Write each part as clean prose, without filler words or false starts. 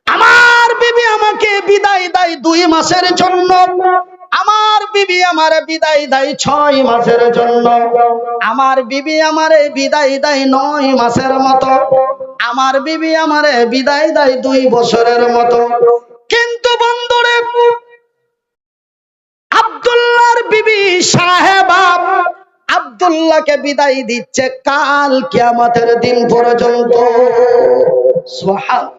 আমার বিবি আমাকে বিদায় দেয় 2 মাসের জন্য, আমার বিবি আমারে বিদায় দেয় 6 মাসের জন্য, আমার বিবি আমারে বিদায় দেয় 9 মাসের মতো, আমার বিবি আমারে বিদায় দেয় 2 বছরের মতো। কিন্তু বন্ধুরে, আব্দুল্লাহর বিবি সাহেবা আব্দুল্লাহকে বিদায় দিচ্ছে কাল কিয়ামতের দিন পর্যন্ত। সুবহানাল্লাহ।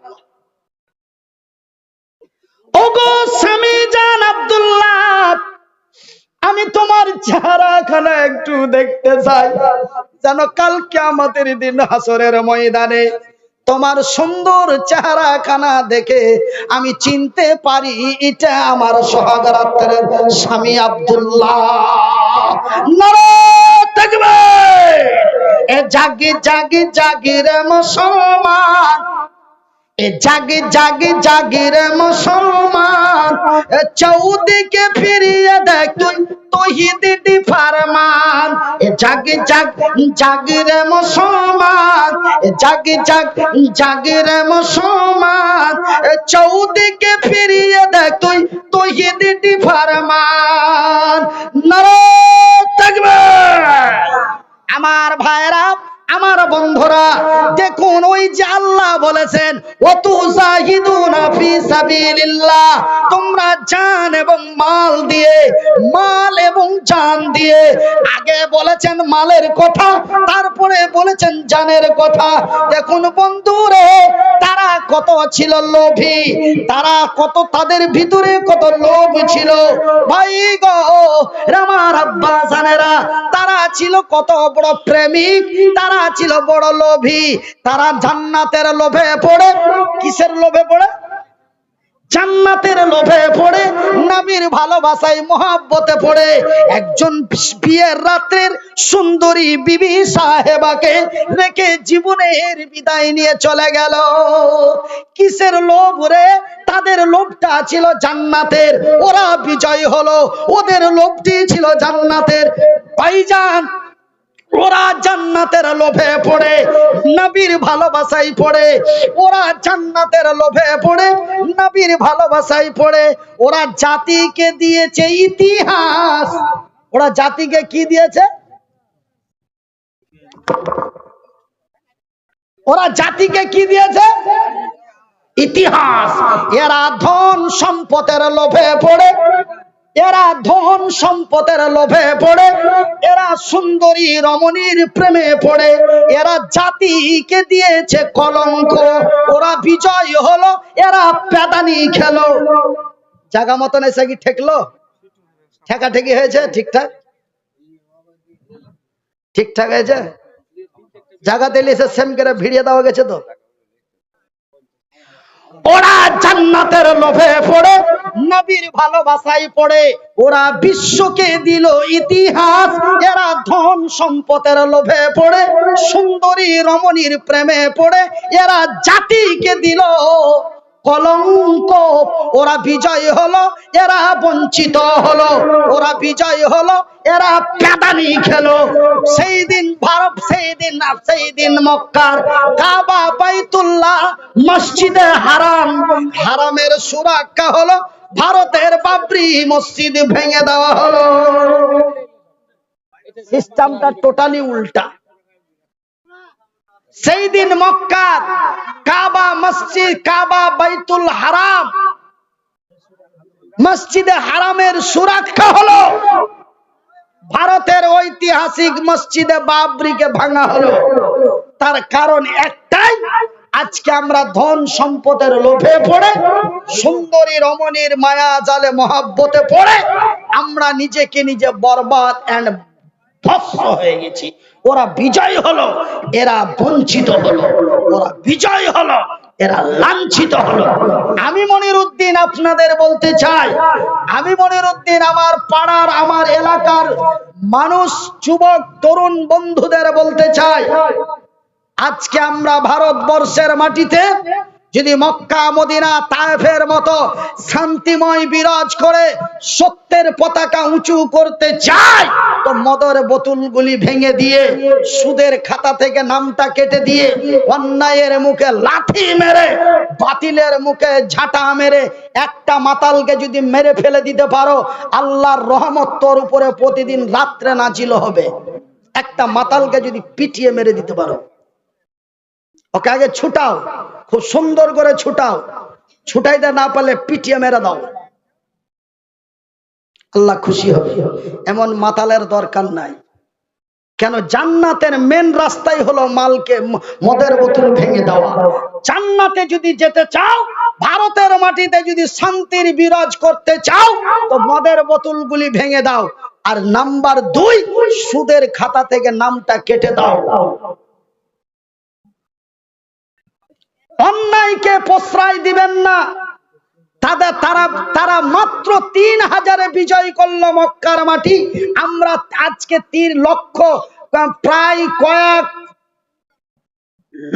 ওগো স্বামী জান আব্দুল্লাহ, আমি তোমার চেহারাখানা একটু দেখতে চাই, যেন কাল কিয়ামতের দিন হাসরের ময়দানে তোমার সুন্দর চেহারাখানা দেখে আমি চিনতে পারি এটা আমার সোহাগরাতের স্বামী আব্দুল্লাহ। নারায়ে তাকবীর। এ জাগি জাগি জাগি রে মুসলমান, এ জাগি জাগি জাগি রে মুসলমান, চৌদিকে ফিরিয়ে দেখ তুই তৌহিদি ফরমান। এ জাগি জাগি জাগি রে মুসলমান, এ জাগি জাগি জাগি রে মুসলমান, চৌদিকে ফিরিয়ে দেখ তুই তৌহিদি ফরমান। নারায়ে তাকবীর। আমার ভাইরা, আমার বন্ধুরা, দেখুন ওই যে আল্লাহ বলেছেন ওয়াতুজাহিদুনা ফি সাবিলিল্লাহ, তোমরা জান এবং মাল দিয়ে, মাল এবং জান দিয়ে, আগে বলেছেন মালের কথা, তারপরে বলেছেন জানের কথা। দেখুন বন্ধুরে, তারা কত ছিল লোভী, তারা কত, তাদের ভিতরে কত লোভ ছিল ভাই গো আমার আব্বা জানেরা, তারা ছিল কত বড় প্রেমিক, তারা ছিল বড় লোভী। তারা জান্নাতের লোভে পড়ে, কিসের লোভে পড়ে? জান্নাতের লোভে পড়ে, নবীর ভালোবাসায় মহব্বতে পড়ে একজন বিয়ের রাতের সুন্দরী বিবি সাহেবাকে রেখে জীবনের বিদায় নিয়ে চলে গেল। কিসের লোভ রে? তাদের লোভটা ছিল জান্নাতের, ওরা বিজয় হলো, ওদের লোভটি ছিল জান্নাতের। ভাইজান, ওরা জান্নাতের লোভে পড়ে, নবীর ভালোবাসায় পড়ে, ওরা জান্নাতের লোভে পড়ে, নবীর ভালোবাসায় পড়ে। ওরা জাতিকে দিয়েছে ইতিহাস। ওরা জাতিকে কি দিয়েছে? ওরা জাতিকে কি দিয়েছে? ইতিহাস। এরা ধন সম্পদের লোভে পড়ে, এরা ধন সম্পদের লোভে পড়ে, এরা সুন্দরী রমণীর প্রেমে পড়ে, এরা জাতিকে দিয়েছে কলঙ্ক। ওরা বিজয় হলো, এরা পেদানি খেলো। জায়গা মতন এসে কি ঠেকলো? ঠেকাঠেকি হয়েছে? ঠিকঠাক ঠিকঠাক হয়েছে? জায়গা দিলে এসে সেম করে ভিড়িয়ে দেওয়া গেছে তো। ওরা জান্নাতের লোভে পড়ে, নবীর ভালোবাসায় পড়ে, ওরা বিশ্বকে দিল ইতিহাস। এরা ধন সম্পদের লোভে পড়ে, সুন্দরী রমণীর প্রেমে পড়ে, এরা জাতিকে দিল কলঙ্ক। ওরা বিজয় হলো, এরা বঞ্চিত হলো। ওরা বিজয় হলো, এরা পেদানি খেলো। সেই দিন ভারত, সেই দিন মক্কার কাবা, বাইতুল্লাহ, মসজিদে হারাম, হারামের সুরক্ষা হলো, ভারতের বাবরি মসজিদ ভেঙে দেওয়া হলো। সিস্টেমটা টোটালি উল্টা। সেই দিন মক্কার কাবা মসজিদ, কাবা বাইতুল হারাম, মসজিদে হারামের সুরক্ষা হলো, ভারতের ঐতিহাসিক মসজিদে বাবরিকে ভাঙা হলো। তার কারণ একটাই, আজকে আমরা ধন সম্পদের লোভে পড়ে, সুন্দরী রমণীর মায়া জালে মহব্বতে পড়ে আমরা নিজেকে নিজে বরবাদ এন্ড ধ্বংস হয়ে গেছি। ওরা বিজয় হলো, এরা বঞ্চিত হলো। ওরা বিজয় হলো, এরা লাঞ্ছিত হলো। আমি মনিরউদ্দিন আপনাদের বলতে চাই, আমি মনিরউদ্দিন আমার পাড়ার, আমার এলাকার মানুষ, যুবক তরুণ বন্ধুদের বলতে চাই, আজকে আমরা ভারতবর্ষের মাটিতে যদি মক্কা মদিনা তায়েফের মতো শান্তিময় বিরাজ করে সত্যের পতাকা উঁচু করতে চায়, তো মদের বোতলগুলি ভেঙে দিয়ে, সুদের খাতা থেকে নামটা কেটে দিয়ে, অন্যায়ের মুখে লাথি মেরে, বাতিলের মুখে ঝাঁটা মেরে একটা মাতালকে যদি মেরে ফেলে দিতে পারো, আল্লাহর রহমত তোর উপরে প্রতিদিন রাত্রে নাজিল হবে। একটা মাতালকে যদি পিটিয়ে মেরে দিতে পারো, ওকে আগে ছুটাও, খুব সুন্দর করে ছুটাও, ছুটাইতে না পারলে পিটিয়ে মেরে দাও, আল্লাহ খুশি হবে। এমন মাতালের দরকার নাই। কেন? জান্নাতের মেন রাস্তাই হলো মালকে মদের বোতল ভেঙে দেওয়া। জান্নাতে যদি যেতে চাও, ভারতের মাটিতে যদি শান্তির বিরাজ করতে চাও, তো মদের বোতলগুলি ভেঙে দাও। আর নাম্বার 2, সুদের খাতা থেকে নামটা কেটে দাও। অন্যায়কে প্রশ্রয় দিবেন না। তারা মাত্র 3000-এ বিজয় করলো মক্কার মাটি। আমরা আজকে 3 লক্ষ, প্রায় কয়েক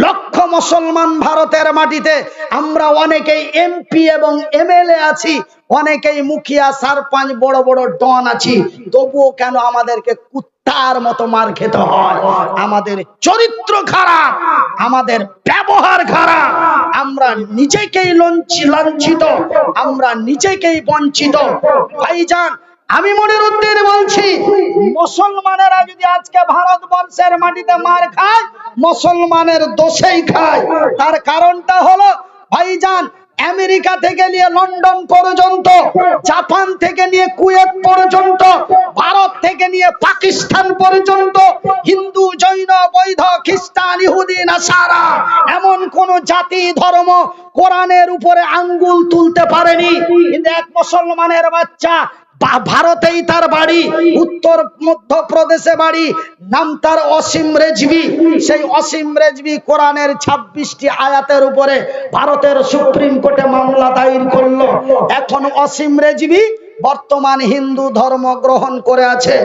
লক্ষ মুসলমান ভারতের মাটিতে। আমরা অনেকেই এমপি এবং এমএলএ আছি, অনেকেই মুখিয়া সারপঞ্চ বড় বড় ডন আছি, তবুও কেন আমাদেরকে কুত্তার মতো মার খেতে হয়? আমাদের চরিত্র খারাপ, আমাদের ব্যবহার খারাপ, আমরা নিজেকেই লাঞ্ছিত, আমরা নিজেকেই বঞ্চিত। ভাইজান, আমি মনিরউদ্দিন বলছি, মুসলমানেরা যদি আজকে ভারতবর্ষের মাটিতে মার খায়, মুসলমানের দোষেই খায়। তার কারণটা হলো ভাইজান, আমেরিকা থেকে নিয়ে লন্ডন পর্যন্ত, জাপান থেকে নিয়ে কুয়েত পর্যন্ত, ভারত থেকে নিয়ে পাকিস্তান পর্যন্ত, হিন্দু জৈন বৌদ্ধ খ্রিস্টান ইহুদি নাসারা, এমন কোন জাতি ধর্ম কোরআনের উপরে আঙ্গুল তুলতে পারেনি। কিন্তু এক মুসলমানের বাচ্চা, ভারতেই তার বাড়ি, উত্তর মধ্যপ্রদেশে বাড়ি, নাম তার অসীম রেজভি। সেই অসীম রেজভি কোরআনের 26টি আয়াতের উপরে ভারতের সুপ্রিম কোর্টে মামলা দায়ের করলো। এখন অসীম রেজভি বর্তমান হিন্দু ধর্ম গ্রহণ করে আছে,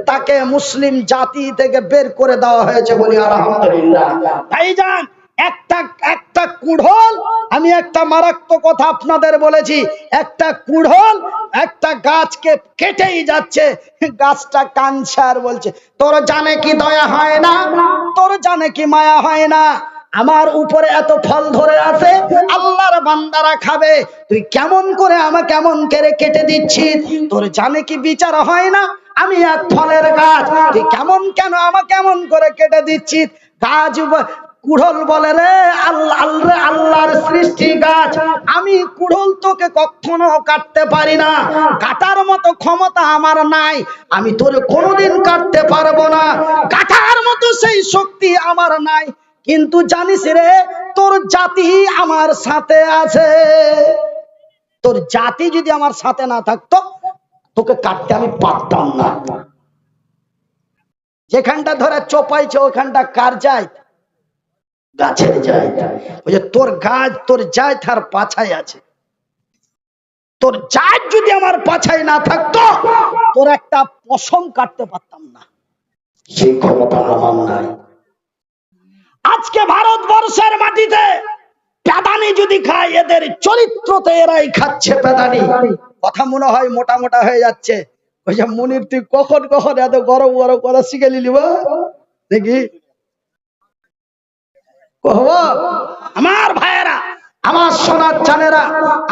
তাকে মুসলিম জাতি থেকে বের করে দেওয়া হয়েছে, বলি আলহামদুলিল্লাহ। ভাইজান, একটা কুড়োল, আমি একটা মারাত্মক কথা আপনাদের বলেছি, একটা কুড়োল একটা গাছকে কেটেই যাচ্ছে, গাছটা কাঁদছে আর বলছে, তোর জানে কি দয়া হয় না, তোর জানে কি মায়া হয় না, আমার উপরে এত ফল ধরে আছে, আল্লাহর বান্দারা খাবে, তুই কেমন করে আমাকে কেমন করে কেটে দিচ্ছিস, তোর জানে কি বিচার হয় না, আমি এক ফলের গাছ, তুই কেন আমাকে কেমন করে কেটে দিচ্ছিস। গাছ কুড়োল বলে, রে আল্লাহর সৃষ্টি গাছ, আমি কুড়োল তোকে কখনো কাটতে পারি না, কাটার মতো ক্ষমতা আমার নাই, আমি তোরে কোনোদিন কাটতে পারবো না, কাটার মতো সেই শক্তি আমার নাই, কিন্তু জানিস রে, তোর জাতি আমার সাথে আছে, তোর জাতি যদি আমার সাথে না থাকতো, তোকে কাটতে আমি পারতাম না। যেখানটা ধরে চোপাইছে ওখানটা কার যায়? গাছের যায়। ওই যে তোর গাছ, তোর যায় তার পাছায় আছে, তোর জাত যদি আমার পাছায় না থাকতো, তোর একটা পশম কাটতে পারতাম না, সেই ক্ষমতা আমার নাই। আজকে ভারতবর্ষের মাটিতে পেদানি যদি খায়, এদের চরিত্রতে এরাই খাচ্ছে পেদানি। কথা মনে হয় মোটা মোটা হয়ে যাচ্ছে। ওই যে মনির, তুই কখন এত বড় বড় কথা শিখে নিলি দেখি। আমার ভাইয়েরা, আমার সোনার চানেরা,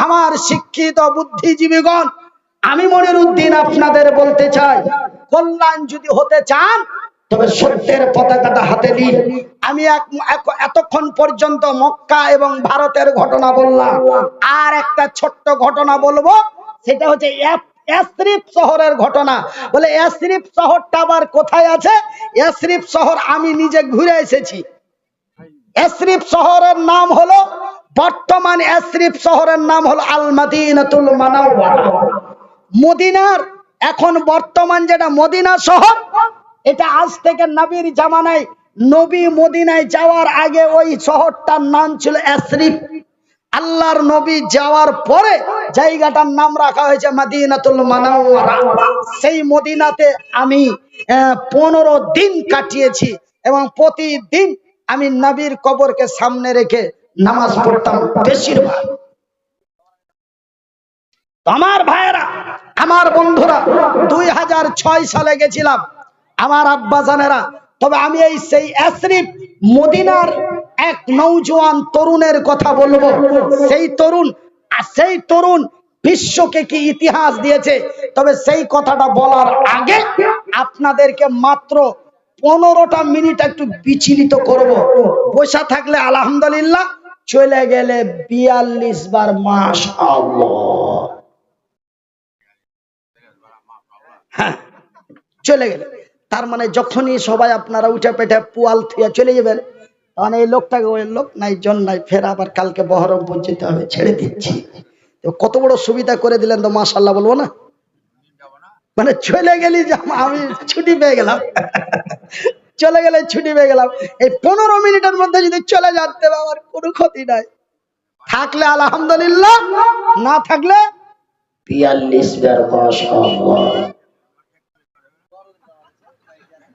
আমার শিক্ষিত বুদ্ধিজীবীগণ, আমি মনিরউদ্দিন আপনাদের বলতে চাই, কল্যাণ যদি হতে চান, তবে সত্যের পতাকাটা হাতে নিন। আমি এতক্ষণ পর্যন্ত মক্কা এবং ভারতের ঘটনা বললাম, আর একটা ছোট্ট ঘটনা বলবো, সেটা হচ্ছে ইয়াসরিব শহরের ঘটনা। বলে ইয়াসরিব শহরটা আবার কোথায় আছে? ইয়াসরিব শহর আমি নিজে ঘুরে এসেছি। ইয়াসরিব শহরের নাম হলো, বর্তমান ইয়াসরিব শহরের নাম হলো আল মাদিনাতুল মুনাওয়ারা। মদিনার এখন বর্তমান যেটা মদিনা শহর, এটা আজ থেকে নবীর জামানায়, নবী মদিনায় যাওয়ার আগে ওই শহরটার নাম ছিল ইয়াসরিব। আল্লাহর নবী যাওয়ার পরে জায়গাটার নাম রাখা হয়েছে মদিনাতুল মুনাওয়ারা। সেই মদিনাতে আমি 15 দিন কাটিয়েছি এবং প্রতিদিন আমি নবীর কবরকে সামনে রেখে নামাজ পড়তাম বেশিরভাগ। আমার ভাইয়েরা, আমার বন্ধুরা, 2006 সালে গেছিলাম আমার আব্বা জানেরা। তবে আমি এই সেই এসরিফ মদিনার এক নওজোয়ান তরুণের কথা বলবো। সেই তরুণ বিশ্বকে কি ইতিহাস দিয়েছে। তবে সেই কথাটা বলার আগে আপনাদেরকে মাত্র 15টা মিনিট একটু বিচলিত করব। বসা থাকলে আলহামদুলিল্লাহ, চলে গেলে 42 বার মাশাআল্লাহ। হ্যাঁ, চলে গেলে তার মানে যখনই সবাই আপনারা উঠে পেটে পুয়াল থুয়া চলে যাবেন, তখন এই লোকটাকে ওই লোক নাই জন নাই, ফের আবার কালকে বহরমপুর যেতে হবে, ছেড়ে দিচ্ছি। কত বড় সুবিধা করে দিলেন তো, মাশাআল্লাহ বলবো না? মানে চলে গেলি যে আমি ছুটি পেয়ে গেলাম, চলে গেলে ছুটি পেয়ে গেলাম। এই 15 মিনিটের মধ্যে যদি চলে যাচ্ছে আমার কোনো ক্ষতি নাই। থাকলে আলহামদুলিল্লাহ, না থাকলে 42 বার মাশাআল্লাহ।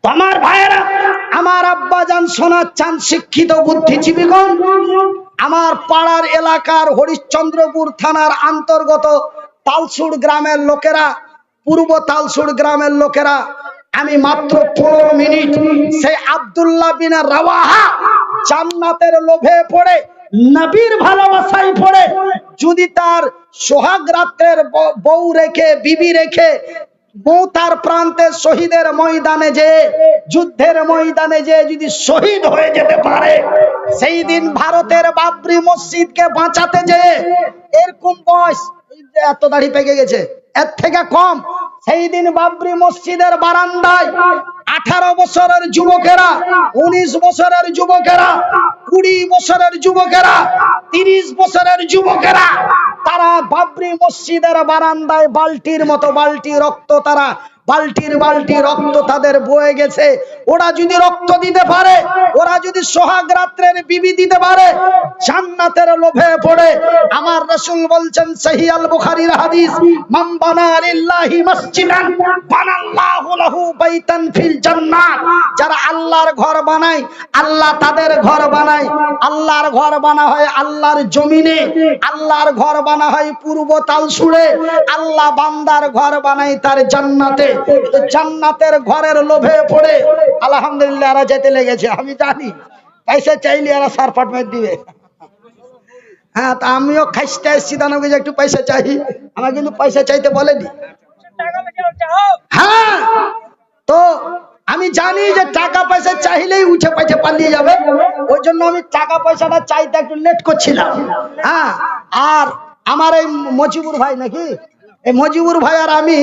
আমার ভাইয়েরা, আমার আব্বা জান সোনার চান শিক্ষিত বুদ্ধিজীবীগণ, আমার পাড়ার এলাকার হরিশ্চন্দ্রপুর থানার অন্তর্গত তালসুর গ্রামের লোকেরা, পূর্ব তালসুর গ্রামের লোকেরা, আমি মাত্র 15 মিনিট সেই আব্দুল্লাহ বিন রাওয়াহা জান্নাতের লোভে পড়ে, নবীর ভালোবাসায় পড়ে, যদি তার সোহাগ রাতের বউ রেখে, বিবি রেখে মৌতার প্রান্তে শহীদের ময়দানে যে, যুদ্ধের ময়দানে যে যদি শহীদ হয়ে যেতে পারে, সেই দিন ভারতের বাবরি মসজিদকে বাঁচাতে যে, এরকম বয়স, এত দাড়ি পেকে গেছে, এর থেকে কম, সেই দিন বাবরি মসজিদের বারান্দায় 18 বছরের যুবকেরা, 19 বছরের যুবকেরা, 20 বছরের যুবকেরা, 30 বছরের যুবকেরা, তারা বাবরি মসজিদের বারান্দায় বালতির মতো বালতি রক্ত, তারা বালতির বালতি রক্ত তাদের বয়ে গেছে। ওরা যদি রক্ত দিতে পারে, ওরা যদি সোহাগ রাত্রের বিবি দিতে পারে, জান্নাতের লোভে পড়ে, আমার রাসূল বলছেন সহিহ আল বুখারীর হাদিস, মান বানা লিল্লাহি মসজিদান বানাল্লাহু লাহু বাইতান ফিল জান্নাত। যারা আল্লাহর ঘর বানায়, আল্লাহ তাদের ঘর বানায়। আল্লাহর ঘর বানা হয় আল্লাহর জমিনে, আল্লাহর ঘর বানা হয় পূর্ব তালসুরে, আল্লাহ বান্দার ঘর বানায় তার জান্নাতে। জান্নাতের ঘরের লোভে পড়ে আলহামদুলিল্লাহ এরা যেতে লেগেছে। আমি জানি পয়সা চাইলে এরা সারপাট মেরে দিবে। হ্যাঁ, তা আমিও খাইতে এসেছি, দানবকে একটু পয়সা চাই, আমার কিন্তু পয়সা চাইতে বলেনি। হ্যাঁ, তো আমি জানি যে টাকা পয়সা চাইলেই উঠে পয়সা পালিয়ে যাবে, ওই জন্য আমি টাকা পয়সাটা চাইতে একটু লেট করছিলাম। হ্যাঁ, আর আমার এই মজিবুর ভাই, নাকি এই মজিবুর ভাই আর আমি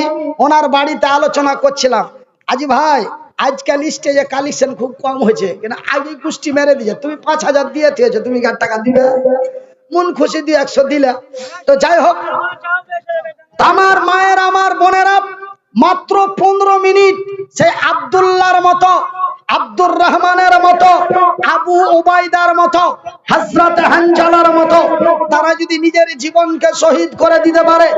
ওনার বাড়িতে আলোচনা করছিলাম, আজি ভাই আজকাল স্টেজে কালেকশন খুব কম হয়েছে, কিন্তু আগে কুষ্টি মেরে দিয়েছে, তুমি 5000 দিয়ে দিয়েছো, তুমি 1 টাকা দিবে, মন খুশি দিয়ে 100 দিলে। তো যাই হোক, আমার মায়ের, আমার বোনেরা, মাত্র 15 মিনিট সেই আব্দুল্লাহর মতো, আব্দুর রহমানের মতো, আবু উবাইদার মতো, হযরত হানজালার মতো তারা যদি নিজের জীবনকে শহীদ করে দিতে পারে,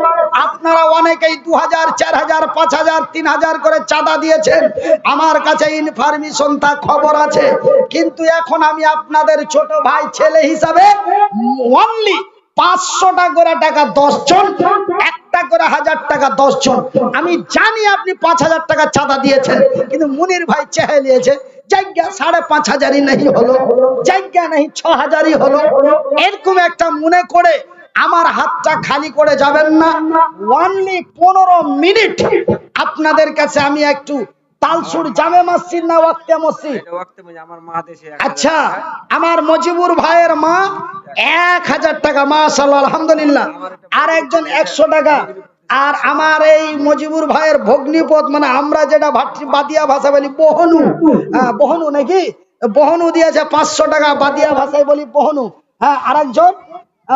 আপনারা অনেকেই 2000, 4000, 5000, 3000 করে চাঁদা দিয়েছেন, আমার কাছে ইনফরমেশন তা খবর আছে। কিন্তু এখন আমি আপনাদের ছোট ভাই ছেলে হিসাবে অনলি 500 করে টাকা 10 জন, 1টা করে 1000 টাকা 10 জন। আমি জানি আপনি 5000 টাকা চাঁদা দিয়েছেন, কিন্তু মুনির ভাই চেয়ে নিয়েছে, জায়গা 5500 নেই হলো, জায়গা নেই 6000 হলো, এরকম একটা মনে করে আমার হাতটা খালি করে যাবেন না। অনলি 15 মিনিট আপনাদের কাছে আমি একটু তালসুর জামে মসজিদ না ওয়াক্তে মসজিদ, আচ্ছা, আমার মজিবুর ভাইয়ের মা 1000 টাকা, মাশাআল্লাহ আলহামদুলিল্লাহ, আর একজন 100 টাকা, আর আমার এই মজিবুর ভাইয়ের ভগ্নিপদ, মানে আমরা যেটা বাদিয়া ভাষা বলি বহনু, বহনু নাকি, বহনু দিয়েছে 500 টাকা, বাদিয়া ভাষায় বলি বহনু। হ্যাঁ, আরেকজন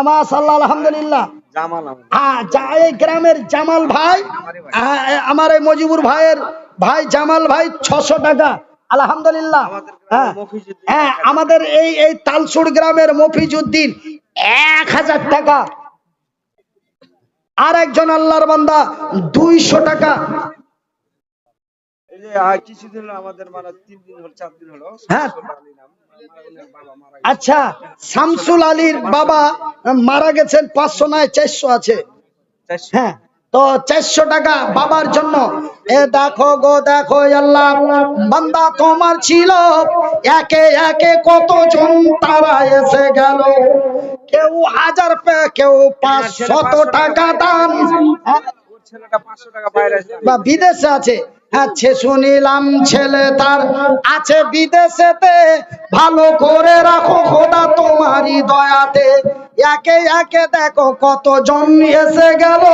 মাশাআল্লাহ আলহামদুলিল্লাহ, হ্যাঁ, এই গ্রামের জামাল ভাই, আমার এই মজিবুর ভাইয়ের ভাই জামাল ভাই 600 টাকা আলহামদুলিল্লাহ। হ্যাঁ, আমাদের এই তালসুর গ্রামের মফিজউদ্দিন 1000 টাকা, আর একজন আল্লাহর বান্দা 200 টাকা। কিছুদিন আমাদের মানে 3 দিন হলো 4 দিন হলো, হ্যাঁ আচ্ছা, শামসুল আলীর বাবা মারা গেছেন, 500 নয় 400 আছে। হ্যাঁ, তো 400 টাকা বাবার জন্য। এ দেখো গো দেখো আল্লাহ, বান্দা তোমার ছিল একে একে কতজন তারা এসে গেল, কেউ 1000 কেউ 500 টাকা দান। বা বিদেশে আছে, আচ্ছা শুনিলাম ছেলে তার আছে বিদেশেতে, ভালো করে রাখো খোদা তোমারই দয়াতে। একে একে দেখো কতজন এসে গেল,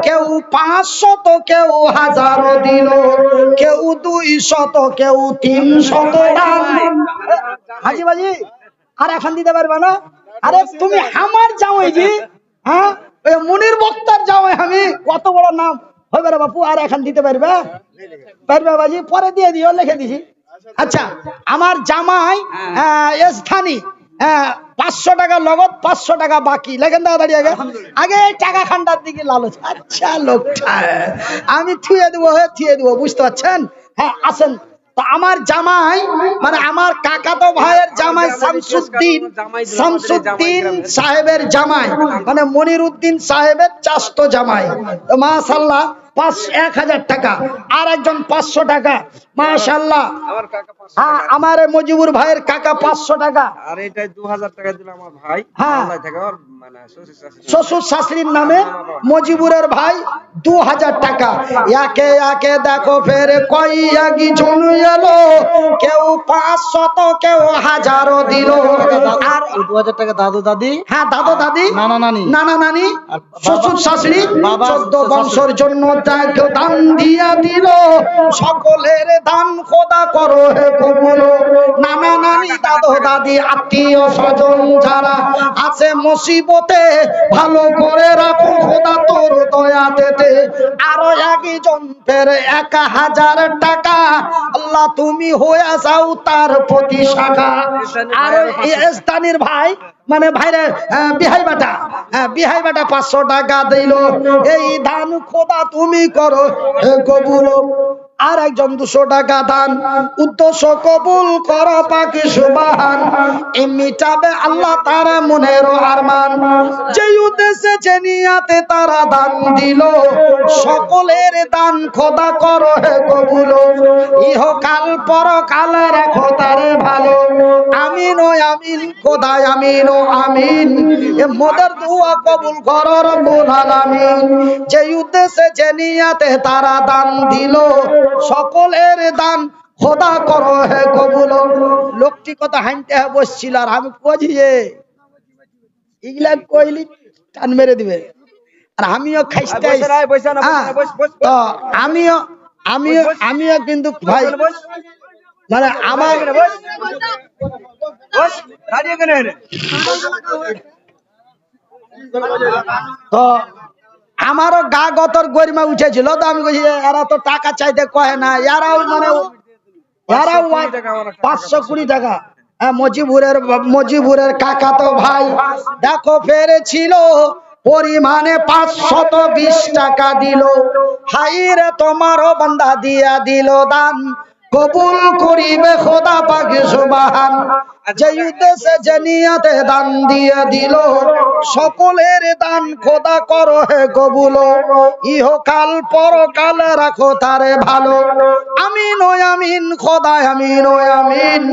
কেউ 500 কেউ 1000 দিল, কেউ 200 কেউ 300 দান। হাজি বাজি আর এখন দিতে পারবে না? আরে তুমি আমার জামাই জি, হ্যাঁ ওই মুনির বক্তার জামাই আমি, কত বড় নাম হবে রে বাপু। আর এখন দিতে পারবে? পারবে বাজি, পরে দিয়ে দিও, লিখে দিছি। আচ্ছা, আমার জামাই স্থানী 500 টাকা নগদ, 500 টাকা বাকি, লেখেন তাড়াতাড়ি। আগে আগে টাকা খান্ডার দিকে লালচ। আচ্ছা লোকটা আমি থুয়ে দেবো, বুঝতে পারছেন? হ্যাঁ আসেন। তো আমার জামাই মানে আমার কাকাতো ভাইয়ের জামাই শামসুদ্দিন সাহেবের জামাই, মানে মনিরউদ্দিন সাহেবের চাস্তো জামাই। তো মাশাআল্লাহ 1000 টাকা, আর একজন 500 টাকা, মাশাআল্লাহ। হ্যাঁ, আমার মজিবুর ভাইয়ের কাকা 500 টাকা, আর এটা 2000 টাকা দিল আমার ভাই। হ্যাঁ আল্লাহ থেকে ওর মানে শ্বশুর শাশুড়ির নামে মজিবুরের ভাই 2000 টাকা। একে একে দেখো ফের কয়েকই জন এলো, কেউ 500 কেউ 1000 দিল। আর 2000 টাকা দাদু দাদি, হ্যাঁ দাদু দাদি, নানা নানি, নানা নানি, শ্বশুর শাশুড়ি, বাবা 14 বংশের জন্য কেউ দান দিয়া দিল। সকলের দান খোদা করো হে কবুল। নানা নানি দাদু দাদি আত্মীয় স্বজন যারা আছে মুসিবতে, ভালো করে রাখো খোদা তোর দয়াতে। আরো একজন ফের 1000 টাকা, আল্লাহ তুমি হয়ে যাও তার প্রতি শাখা। আর স্থানীয় ভাই মানে ভাইরে বিহাই বাটা 500 টাকা দিল। এই দান খোদা তুমি করো কবুল। আর একজন 200 টাকা দান, উদ্দেশ্য কবুল করো পাকি সুবহান। এই মিটাবে আল্লাহ তার মনের আরমান, যে উদ্দেশ্যে যে নিয়াতে তারা দান দিল। সকলের দান খোদা করো হে কবুল। ইহকাল পরকাল রাখো তারে ভালো। আমিন ও আমিন খোদা, আমিন ও আমিন। এ মোদের দোয়া কবুল করো রব্বুল আলামিন। যে উদ্দেশ্যে যে নিয়াতে তারা দান দিল, সকলের দান খোদা করো হে কবুল। লোকটি কথা হাঁটতে বসছিল, আর আমি কজিয়ে ইগলা কইলি টান মেরে দিবে। আর আমিও খাইতে তো আমিও কিন্তু ভাই মানে আমার তো আমারও গা গতর গরিমা উঠেছিল। তো আমি কইছি এরা তো টাকা চাইতে কয় না, এরাও মানে এরাও 520 টাকা। মজিবুরের কাকা তো ভাই দেখো ফেরেছিল, পরিমাণে 520 টাকা দিল। হাইরে তোমারও বান্দা দিয়া দিল দান, কবুল করিবে খোদা পাক সুবহান। যে উদ্দেশ্যে যে নিয়তে দান দিয়ে দিল, সকলের দান খোদা করো হে কবুল। ইহকাল পরকাল রাখো তারে ভালো। আমিন ও আমিন খোদা, আমিন ও আমিন।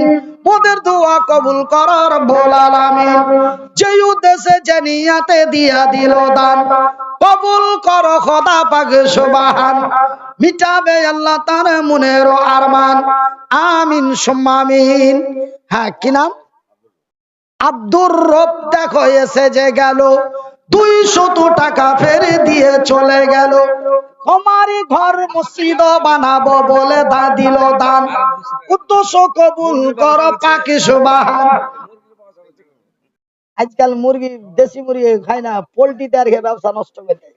মোদের দোয়া কবুল করো রব্বুল আলামিন। যে উদ্দেশ্যে যে নিয়তে দিয়া দিল দান, কবুল করো খোদা পাক সুবহান। মিটাবে আল্লাহ তার মনের আরমান। আমিন সুম্মা আমিন। হ্যাঁ কি নাম? আব্দুর রব দেখো এসে যে গেল, 200 টাকা ফেরে দিয়ে চলে গেল। তোমারই ঘর মসজিদ বানাবো বলে দিল দান, উদ্দেশ্য কবুল করো পাকি সুবহান। আজকাল মুরগি দেশি মুরগি খায় না, পোল্ট্রি আর ব্যবসা নষ্ট করতে।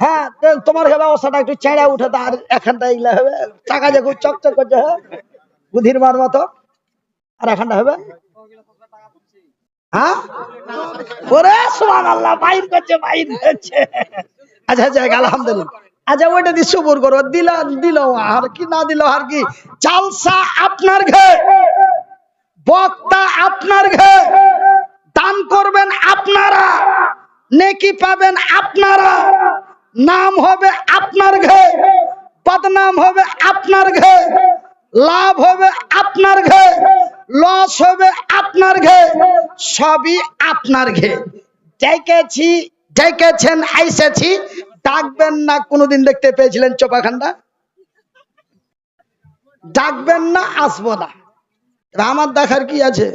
হ্যাঁ তোমার ব্যবসাটা একটু চেঁড়া উঠে, আর এখানটা এগুলা হবে টাকা যে খুব চকচক করছে, বুধির মার মতো। আর এখানটা হবে হ্যাঁ ওরে সুবহানাল্লাহ, বাইর করছে। আচ্ছা আচ্ছা আলহামদুলিল্লাহ। আচ্ছা ওইটা দিয়ে সবর করো, দিল আর কি না দিল আর কি। জালসা আপনার ঘে, বক্তা আপনার ঘে, দান করবেন আপনারা, নেকি পাবেন আপনারা, নাম হবে আপনার ঘে, বদনাম হবে আপনার ঘে, লাভ হবে আপনার ঘে, লস হবে আপনার ঘে, সবই আপনার ঘে। ডেকেছেন আইসেছি, ডাকবেন না। কোনোদিন দেখতে পেয়েছিলেন চোপাখান্ডা? ডাকবেন না, আসবো না। আমার দেখার কি আছে?